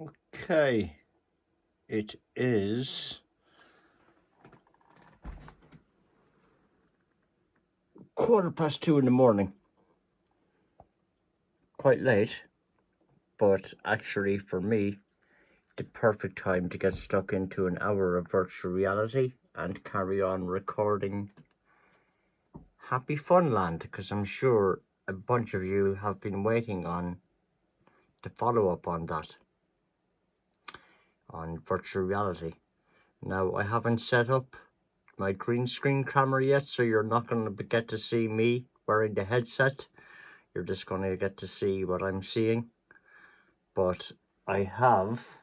Okay, it is 2:15 in the morning. Quite late, but actually for me, the perfect time to get stuck into an hour of virtual reality and carry on recording Happy Funland, because I'm sure a bunch of you have been waiting on the follow-up on that, on virtual reality. Now, I haven't set up my green screen camera yet, so you're not going to get to see me wearing the headset. You're just going to get to see what I'm seeing. But I have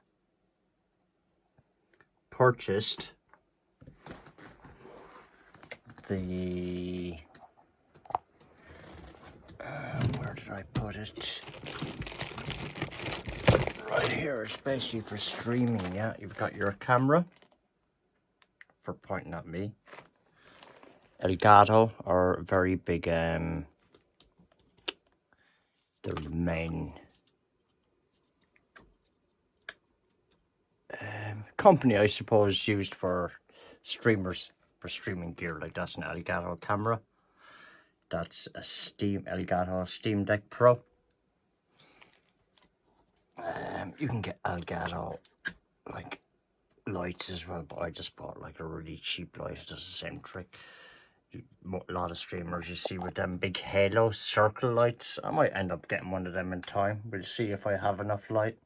purchased the... where did I put it? Right here. It's basically for streaming, yeah. You've got your camera for pointing at me. Elgato are very big, they're the main company, I suppose, used for streamers, for streaming gear. Like, that's an Elgato camera. That's a Elgato Steam Deck Pro. You can get Elgato like lights as well, but I just bought like a really cheap light. It does the same trick. A lot of streamers you see with them big halo circle lights. I might end up getting one of them in time. We'll see if I have enough light.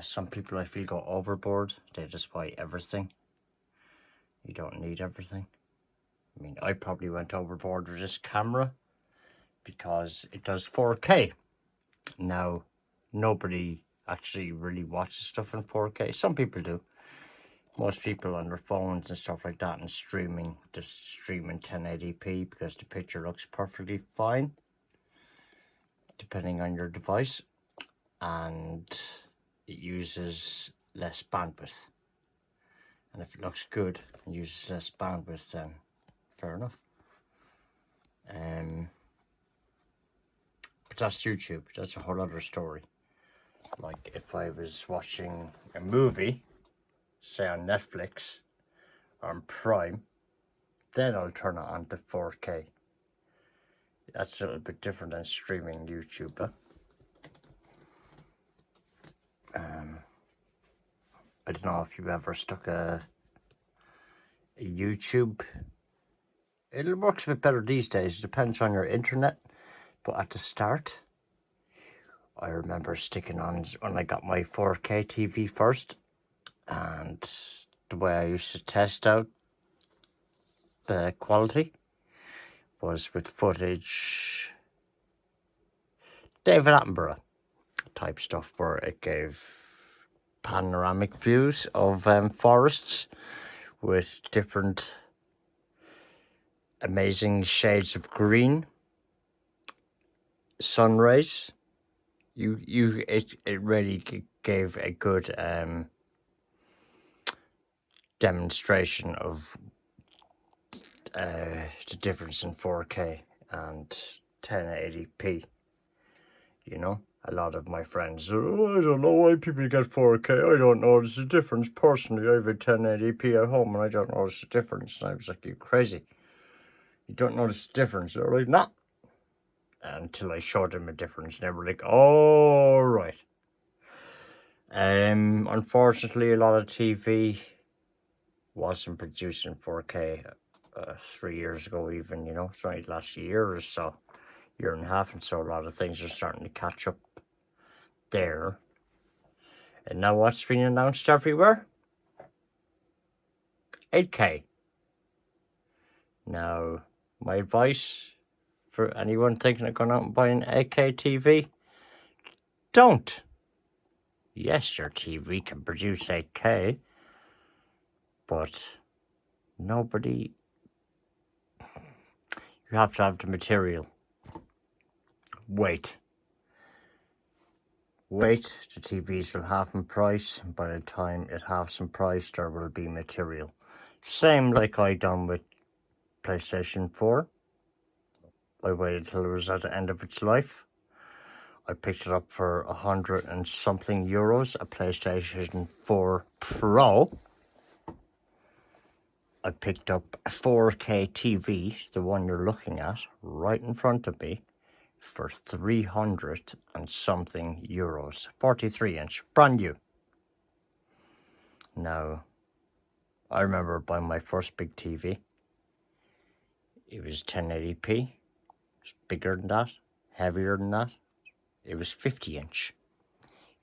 Some people I feel go overboard. They just buy everything. You don't need everything. I mean, I probably went overboard with this camera because it does 4K. Now, nobody actually really watches stuff in 4K. Some people do. Most people on their phones and stuff like that and streaming, just streaming 1080p because the picture looks perfectly fine, depending on your device, and it uses less bandwidth. And if it looks good and uses less bandwidth, then fair enough. But that's YouTube. That's a whole other story. Like if I was watching a movie, say on Netflix or on Prime, then I'll turn it on to 4K. That's a little bit different than streaming YouTube. Huh? I don't know if you ever stuck a YouTube. It works a bit better these days. It depends on your internet. But at the start, I remember sticking on when I got my 4K TV first. And the way I used to test out the quality was with footage, David Attenborough type stuff, where it gave panoramic views of forests with different amazing shades of green, sun rays. It really gave a good demonstration of the difference in 4K and 1080p. You know, a lot of my friends, oh, I don't know why people get 4K. I don't notice the difference. Personally, I have a 1080p at home and I don't notice the difference. And I was like, you crazy. You don't notice the difference. They're like, nah. Until I showed them a difference. And they were like, all right. Unfortunately, a lot of TV wasn't producing 4K 3 years ago even, you know. It's only the last year or so, year and a half, and so a lot of things are starting to catch up there. And now what's been announced everywhere? 8K. Now, my advice for anyone thinking of going out and buying an 8K TV, don't. Yes, your TV can produce 8K, but nobody... You have to have the material. Wait. The TVs will halve in price, and by the time it halves in price, there will be material. Same like I done with PlayStation 4. I waited till it was at the end of its life. I picked it up for 100 and something euros, a PlayStation 4 Pro. I picked up a 4K TV, the one you're looking at, right in front of me, for 300 and something euros. 43-inch, brand new. Now, I remember buying my first big TV. It was 1080p. It was bigger than that, heavier than that. It was 50-inch.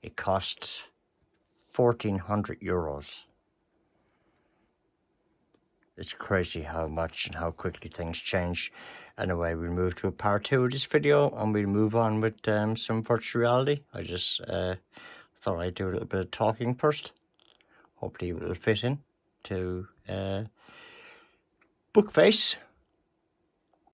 It cost 1,400 euros. It's crazy how much and how quickly things change. Anyway, we'll move to a part 2 of this video, and we'll move on with some virtual reality. I just thought I'd do a little bit of talking first. Hopefully it will fit in to Bookface.